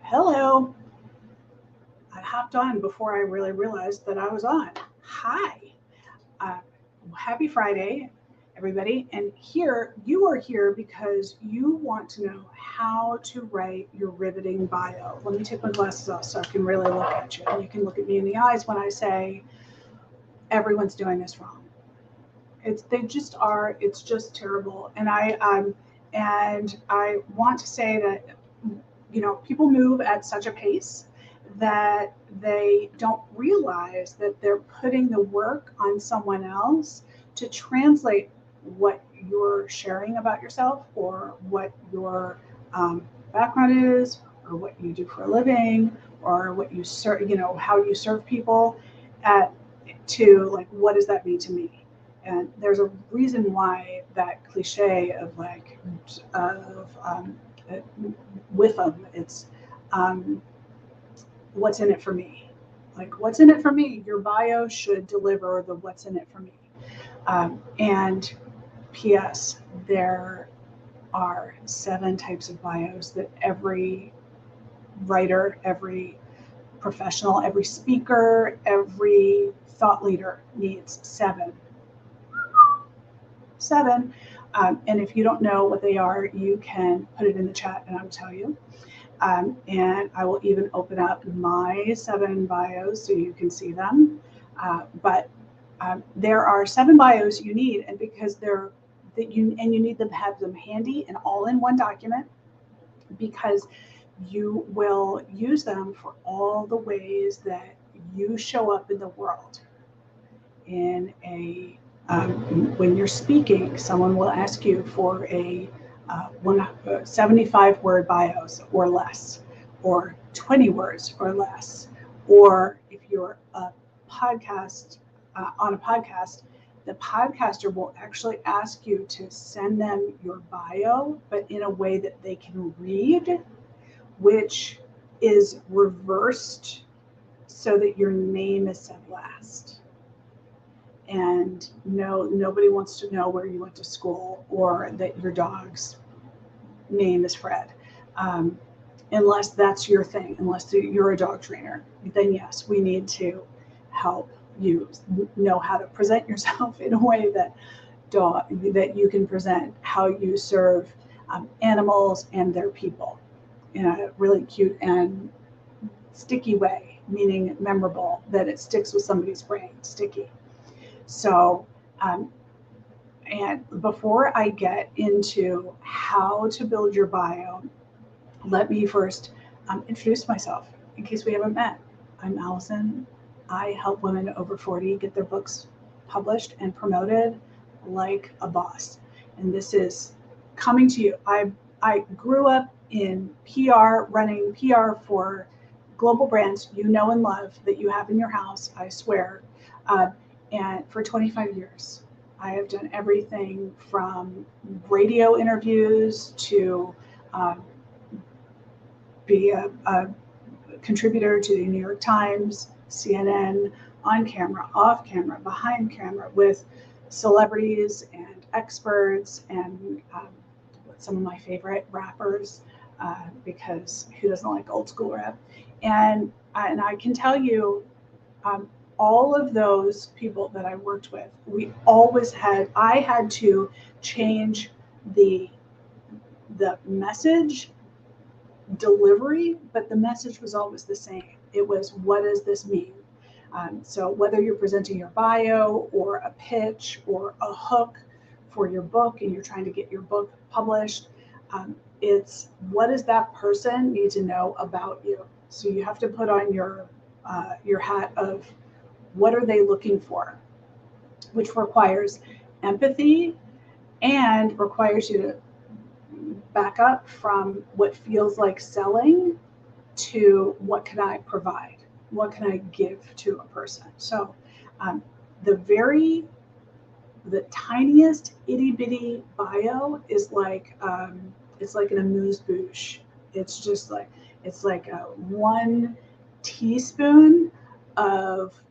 Hello. I hopped on before I really realized that I was on. Hi. Uh, Happy Friday, everybody. And you are here because you want to know how to write your riveting bio. Let me take my glasses off so I can really look at you. And you can look at me in the eyes when I say everyone's doing this wrong. They just are. It's just terrible. And I want to say that people move at such a pace that they don't realize that they're putting the work on someone else to translate what you're sharing about yourself or what your um, background is or what you do for a living or what you serve, how you serve people at to like, what does that mean to me? And there's a reason why that cliche of like of uh, with them. It's um, what's in it for me. Like, what's in it for me? Your bio should deliver the what's in it for me. And P.S. There are 7 types of bios that every writer, every professional, every speaker, every thought leader needs. 7. 7. And if you don't know what they are, you can put it in the chat and I'll tell you. And I will even open up my 7 bios so you can see them. But there are 7 bios you need, and because you need them to have them handy and all in one document, because you will use them for all the ways that you show up in the world. In a when you're speaking, someone will ask you for a 75 word bios or less, or 20 words or less. Or if you're a podcast on a podcast, the podcaster will actually ask you to send them your bio, but in a way that they can read, which is reversed so that your name is said last. And no, nobody wants to know where you went to school or that your dog's name is Fred, unless that's your thing. Unless you're a dog trainer, then yes, we need to help you know how to present yourself in a way that you can present how you serve animals and their people in a really cute and sticky way, meaning memorable, that it sticks with somebody's brain. Sticky. So, um, and before I get into how to build your bio, let me first introduce myself in case we haven't met. I'm Allison. I help women over 40 get their books published and promoted like a boss. And this is coming to you. I grew up in PR, running PR for global brands you know and love that you have in your house, I swear. And for 25 years, I have done everything from radio interviews to um, be a contributor to the New York Times, CNN, on camera, off camera, behind camera, with celebrities and experts and some of my favorite rappers, because who doesn't like old school rap? And I can tell you, um, all of those people that I worked with, I had to change the message delivery, but the message was always the same. It was, what does this mean? So whether you're presenting your bio or a pitch or a hook for your book and you're trying to get your book published, it's, what does that person need to know about you? So you have to put on your hat of, what are they looking for, which requires empathy and requires you to back up from what feels like selling to what can I provide? What can I give to a person? So um, the tiniest itty bitty bio is like, it's like an amuse bouche. It's just like, it's like a 1 teaspoon of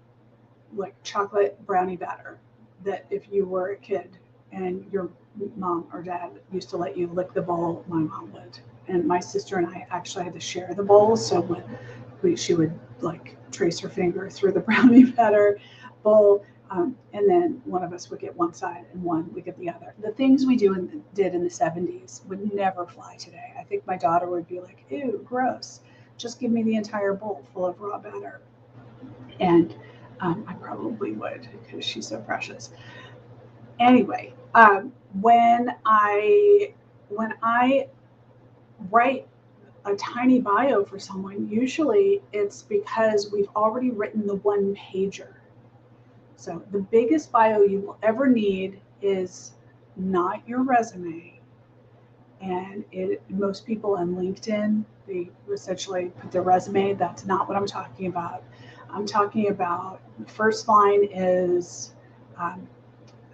like chocolate brownie batter, that if you were a kid and your mom or dad used to let you lick the bowl, my mom would. And my sister and I actually had to share the bowl. So when she would like trace her finger through the brownie batter bowl, and then one of us would get one side and one would get the other. The things we did in the 70s would never fly today. I think my daughter would be like, ew, gross. Just give me the entire bowl full of raw batter. And I probably would because she's so precious. Anyway, when I write a tiny bio for someone, usually it's because we've already written the one pager. So the biggest bio you will ever need is not your resume. And most people on LinkedIn, they essentially put their resume. That's not what I'm talking about. I'm talking about the first line is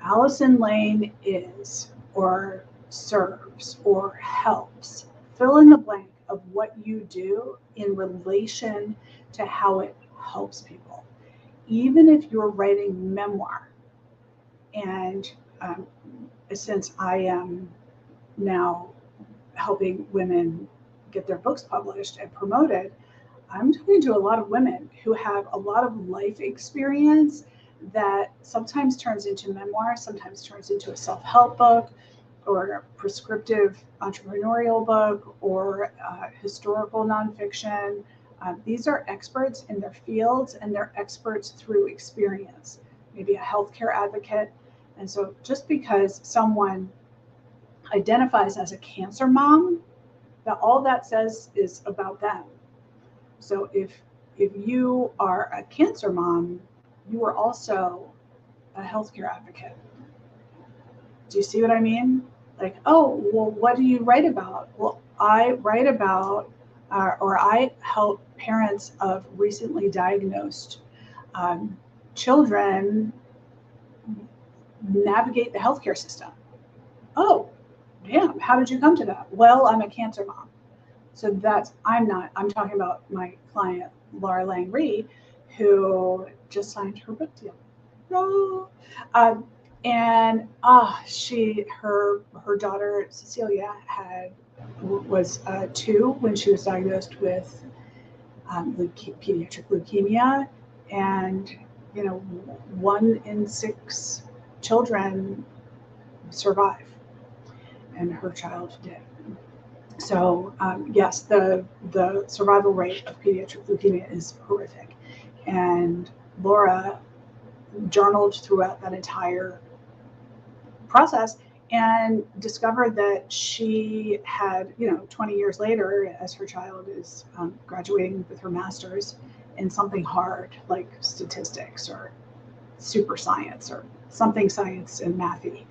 Allison Lane is, or serves, or helps. Fill in the blank of what you do in relation to how it helps people. Even if you're writing memoir, and since I am now helping women get their books published and promoted, I'm talking to a lot of women who have a lot of life experience that sometimes turns into memoir, sometimes turns into a self-help book, or a prescriptive entrepreneurial book, or historical nonfiction. These are experts in their fields, and they're experts through experience, maybe a healthcare advocate. And so just because someone identifies as a cancer mom, that all that says is about them. So if you are a cancer mom, you are also a healthcare advocate. Do you see what I mean? Like, oh, well, what do you write about? Well, I write about, or I help parents of recently diagnosed children navigate the healthcare system. Oh, damn, how did you come to that? Well, I'm a cancer mom. So I'm talking about my client, Laura Lang-Ree, who just signed her book deal. And her daughter Cecilia was 2 when she was diagnosed with pediatric leukemia, and 1 in 6 children survive, and her child did. So yes, the survival rate of pediatric leukemia is horrific, and Laura journaled throughout that entire process and discovered that she had, 20 years later, as her child is graduating with her master's in something hard like statistics or super science or something science and mathy,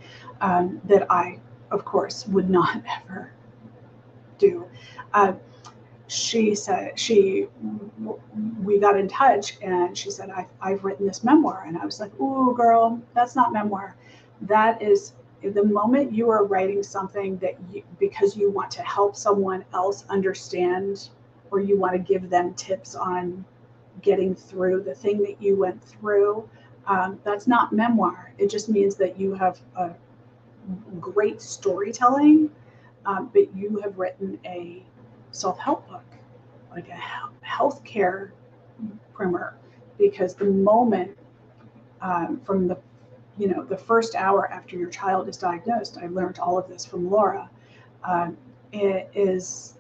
that I, of course, would not ever do. She said we got in touch, and she said, I've written this memoir. And I was like, ooh, girl, that's not memoir. That is the moment you are writing something because you want to help someone else understand, or you want to give them tips on getting through the thing that you went through. That's not memoir. It just means that you have a great storytelling, but you have written a self-help book, like a healthcare primer, because the moment from the first hour after your child is diagnosed, I learned all of this from Laura, that's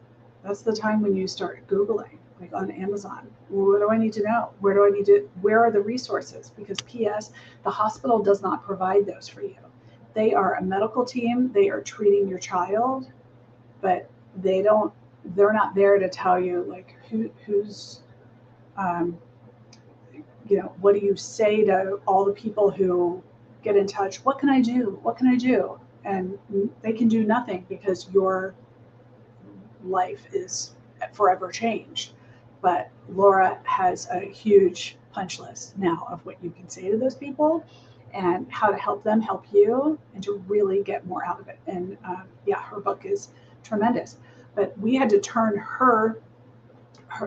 the time when you start Googling, like on Amazon. What do I need to know? Where are the resources? Because P.S., the hospital does not provide those for you. They are a medical team. They are treating your child, but they're not there to tell you, like, who's, what do you say to all the people who get in touch? What can I do? What can I do? And they can do nothing, because your life is forever changed. But Laura has a huge punch list now of what you can say to those people and how to help them help you, and to really get more out of it. And her book is tremendous. But we had to turn her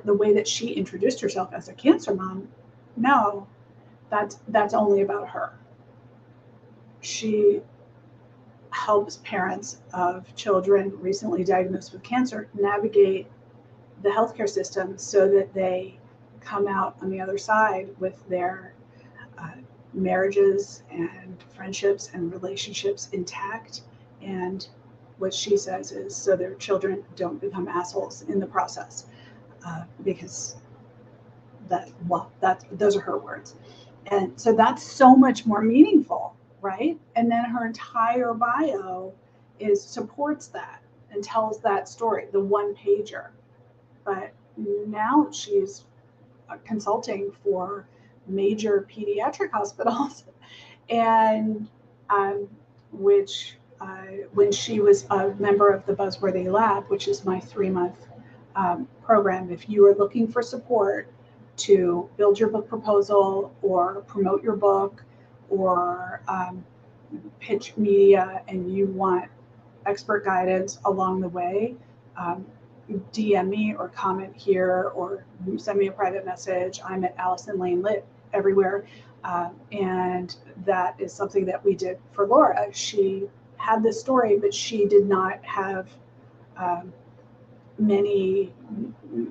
the way that she introduced herself as a cancer mom. No, that's only about her. She helps parents of children recently diagnosed with cancer navigate the healthcare system so that they come out on the other side with their marriages and friendships and relationships intact. And what she says is so their children don't become assholes in the process, because those are her words. And so that's so much more meaningful, right? And then her entire bio supports that and tells that story, the one pager. But now she's consulting for major pediatric hospitals, and which when she was a member of the Buzzworthy Lab, which is my 3-month program, if you are looking for support to build your book proposal or promote your book or pitch media and you want expert guidance along the way, DM me or comment here or send me a private message. I'm at Allison Lane Lit everywhere. And that is something that we did for Laura. She had this story, but she did not have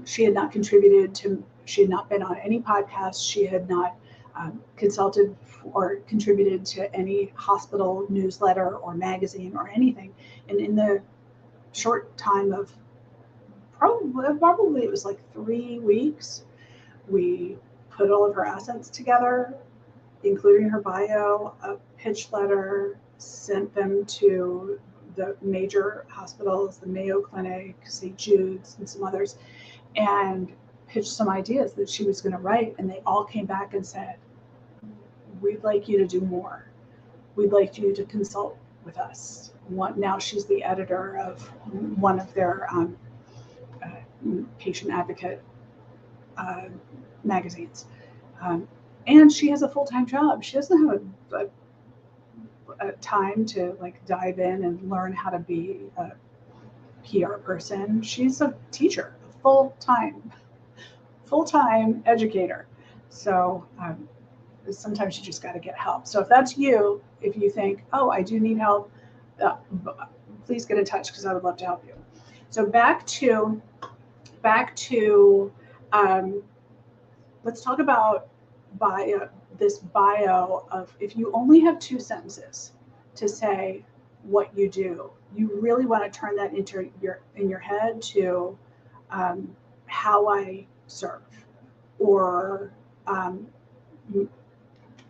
she had not contributed to, she had not been on any podcasts. She had not consulted or contributed to any hospital newsletter or magazine or anything. And in the short time of probably it was like 3 weeks, we put all of her assets together, including her bio, a pitch letter, sent them to the major hospitals, the Mayo Clinic, St. Jude's, and some others, and pitched some ideas that she was going to write. And they all came back and said, we'd like you to do more. We'd like you to consult with us. Now she's the editor of one of their patient advocate magazines. And she has a full-time job. She doesn't have a time to like dive in and learn how to be a PR person. She's a teacher, a full-time educator. So sometimes you just got to get help. So if that's you, if you think, oh, I do need help, please get in touch because I would love to help you. So back to let's talk about this bio of, if you only have 2 sentences to say what you do, you really want to turn that into in your head to how I serve, or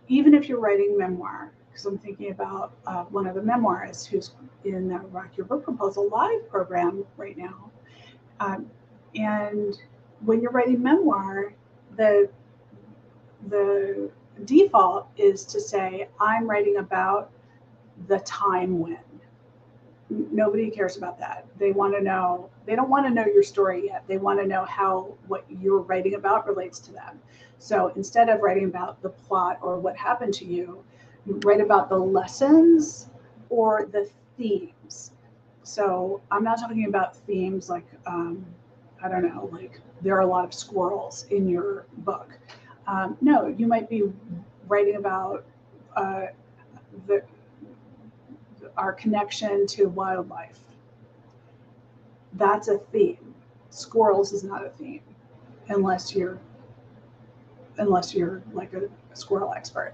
even if you're writing memoir, because I'm thinking about one of the memoirists who's in the Rock Your Book Proposal Live program right now. And when you're writing memoir, the default is to say, I'm writing about the time when. Nobody cares about that. They don't want to know your story yet. They want to know how what you're writing about relates to them. So instead of writing about the plot or what happened to you, you write about the lessons or the themes. So I'm not talking about themes like, I don't know, like there are a lot of squirrels in your book. No, you might be writing about our connection to wildlife. That's a theme. Squirrels is not a theme, unless you're like a squirrel expert,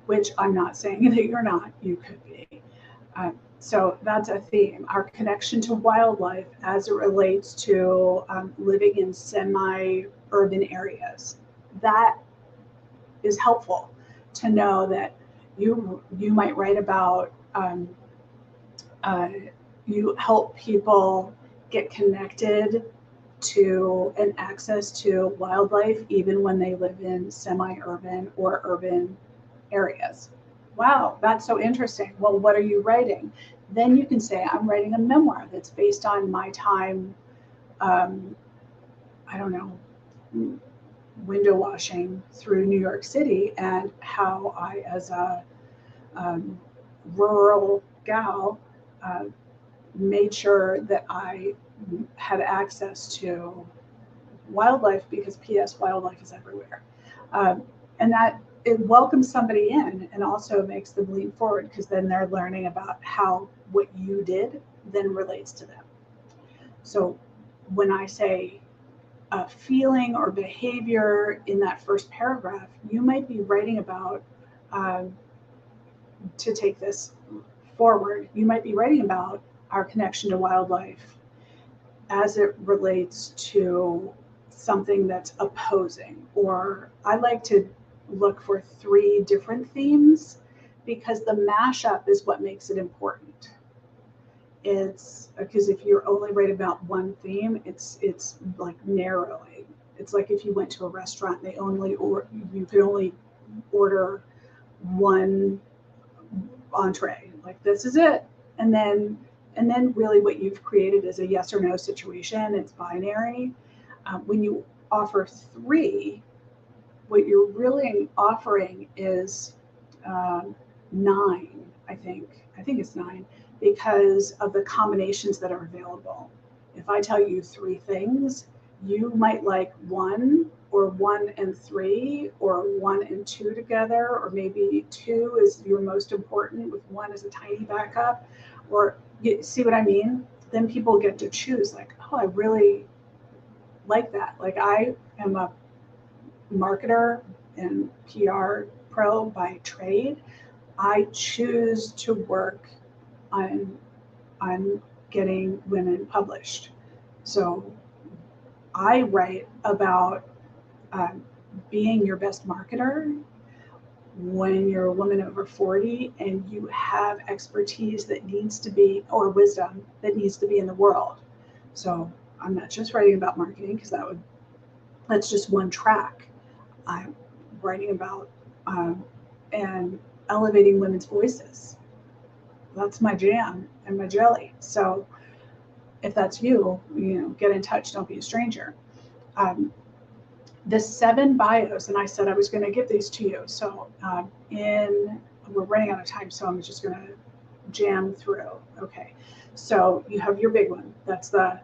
which I'm not saying that you're not. You could be. So that's a theme. Our connection to wildlife as it relates to living in semi-urban areas. That is helpful to know that you might write about, you help people get connected to and access to wildlife even when they live in semi-urban or urban areas. Wow, that's so interesting. Well, what are you writing? Then you can say, I'm writing a memoir that's based on my time, I don't know, window washing through New York City, and how I, as a rural gal, made sure that I had access to wildlife, because P.S. wildlife is everywhere. And that it welcomes somebody in and also makes them lean forward, because then they're learning about how what you did then relates to them. So when I say a feeling or behavior in that first paragraph, you might be writing about, to take this forward, you might be writing about our connection to wildlife as it relates to something that's opposing. Or I like to look for 3 different themes, because the mashup is what makes it important. It's because if you're only writing about one theme, it's like narrowing. It's like if you went to a restaurant, you could only order one entree, like this is it, and then really what you've created is a yes or no situation. It's binary. When you offer 3, what you're really offering is 9. I think it's 9, because of the combinations that are available. If I tell you 3 things, you might like 1 or 1 and 3, or 1 and 2 together, or maybe 2 is your most important with 1 as a tiny backup. Or you see what I mean? Then people get to choose, like, oh, I really like that. Like, I am a marketer and PR pro by trade. I choose to work on getting women published. So I write about being your best marketer when you're a woman over 40 and you have expertise that needs to be, or wisdom that needs to be in the world. So I'm not just writing about marketing, because that's just one track. I'm writing about and elevating women's voices. That's my jam and my jelly. So if that's you, get in touch. Don't be a stranger. The 7 bios, and I said I was going to give these to you. So we're running out of time, so I'm just going to jam through. Okay. So you have your big one. That's the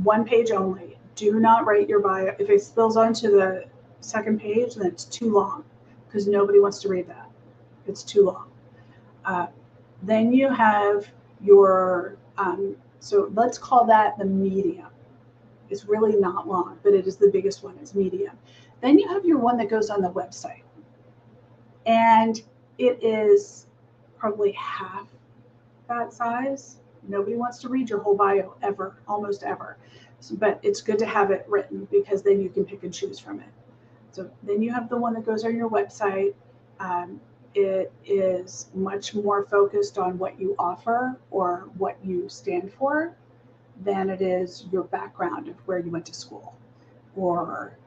1 page only. Do not write your bio. If it spills onto the 2nd page, then it's too long, because nobody wants to read that. It's too long. Then you have your, so let's call that the medium. It's really not long, but it is the biggest one. It's medium. Then you have your one that goes on the website. And it is probably half that size. Nobody wants to read your whole bio ever, almost ever. So, but it's good to have it written, because then you can pick and choose from it. So then you have the one that goes on your website. It is much more focused on what you offer or what you stand for than it is your background of where you went to school or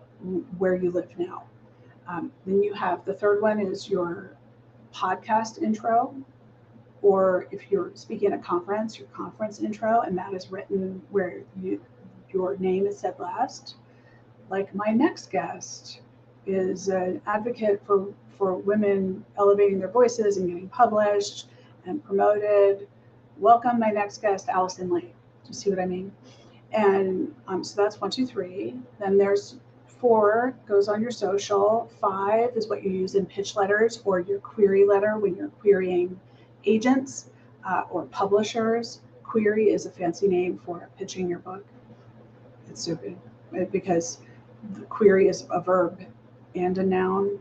where you live now. Then you have the 3rd one is your podcast intro, or if you're speaking at a conference, your conference intro, and that is written where your name is said last. Like my next guest is an advocate for women elevating their voices and getting published and promoted. Welcome, my next guest, Allison. Do you see what I mean? And so that's 1, 2, 3. Then there's 4 goes on your social. 5 is what you use in pitch letters or your query letter when you're querying agents or publishers. Query is a fancy name for pitching your book. It's stupid, because the query is a verb and a noun,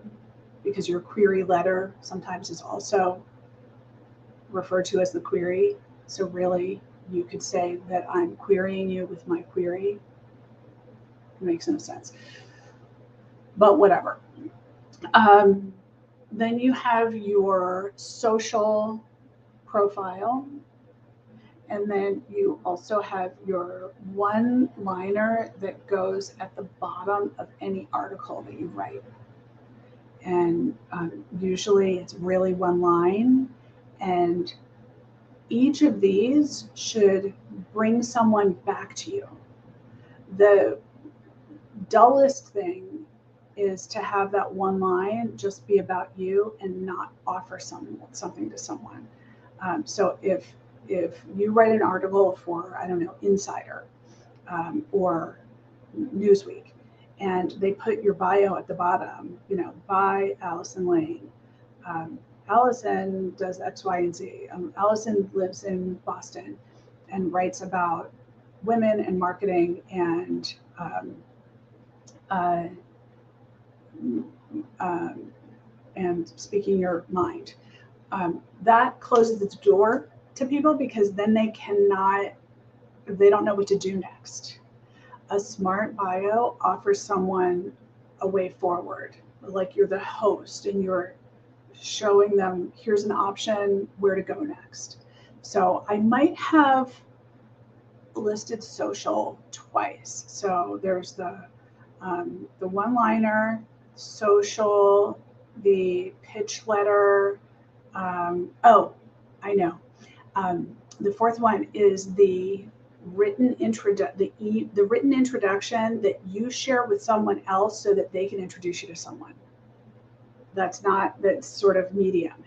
because your query letter sometimes is also referred to as the query. So really, you could say that I'm querying you with my query. It makes no sense, but whatever. Then you have your social profile, and then you also have your one-liner that goes at the bottom of any article that you write. And usually it's really 1 line, and each of these should bring someone back to you. The dullest thing is to have that 1 line just be about you and not offer something to someone. So if you write an article for, I don't know, Insider or Newsweek, and they put your bio at the bottom, by Allison Lane. Allison does X, Y, and Z. Allison lives in Boston and writes about women and marketing and speaking your mind. That closes the door to people because then they don't know what to do next. A smart bio offers someone a way forward, like you're the host and you're showing them, here's an option, where to go next. So I might have listed social twice. So there's the one-liner, social, the pitch letter. I know. The fourth one is the written the written introduction that you share with someone else so that they can introduce you to someone. That's sort of medium,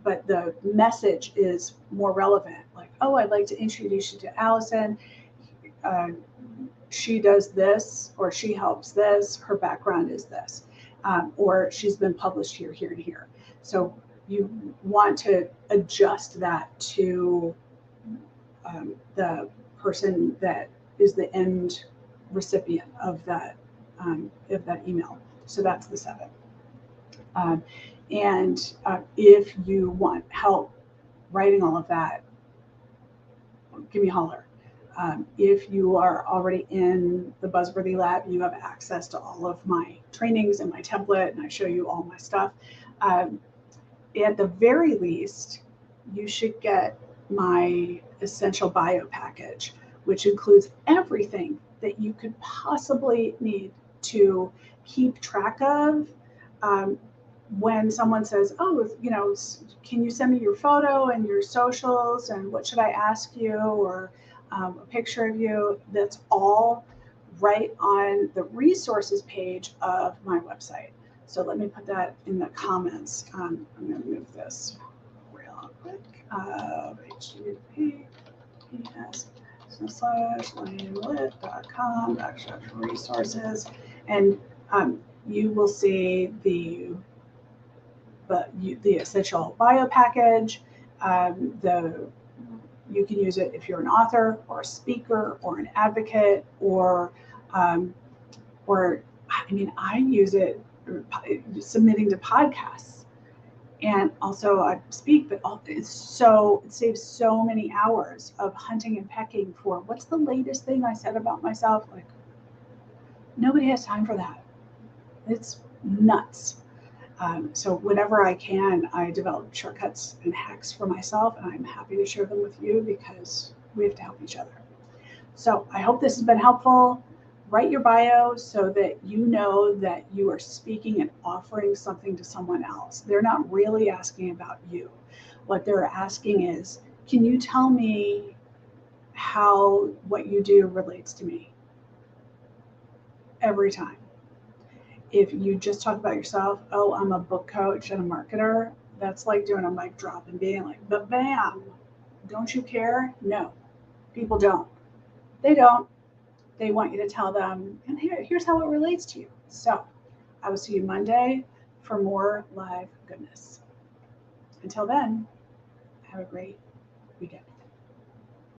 but the message is more relevant. Like, I'd like to introduce you to Allison. She does this, or she helps this. Her background is this, or she's been published here, here, and here. So you want to adjust that to the person that is the end recipient of that email. So that's the 7. If you want help writing all of that, give me a holler. If you are already in the Buzzworthy Lab, you have access to all of my trainings and my template, and I show you all my stuff. At the very least, you should get my essential bio package, which includes everything that you could possibly need to keep track of. When someone says, can you send me your photo and your socials and what should I ask you, or a picture of you, that's all right on the resources page of my website. So let me put that in the comments. I'm going to move this real quick. https://lanelit.com/resources, and you will see the essential bio package. You can use it if you're an author or a speaker or an advocate, or I use it submitting to podcasts, and also I speak, but it saves so many hours of hunting and pecking for what's the latest thing I said about myself. Like, nobody has time for that. It's nuts. So whenever I can, I develop shortcuts and hacks for myself, and I'm happy to share them with you because we have to help each other. So I hope this has been helpful. Write your bio so that you know that you are speaking and offering something to someone else. They're not really asking about you. What they're asking is, can you tell me how what you do relates to me? Every time. If you just talk about yourself, I'm a book coach and a marketer, that's like doing a mic drop and being like, but bam, don't you care? No, people don't. They don't. They want you to tell them, and here's how it relates to you. So I will see you Monday for more live goodness. Until then, have a great weekend.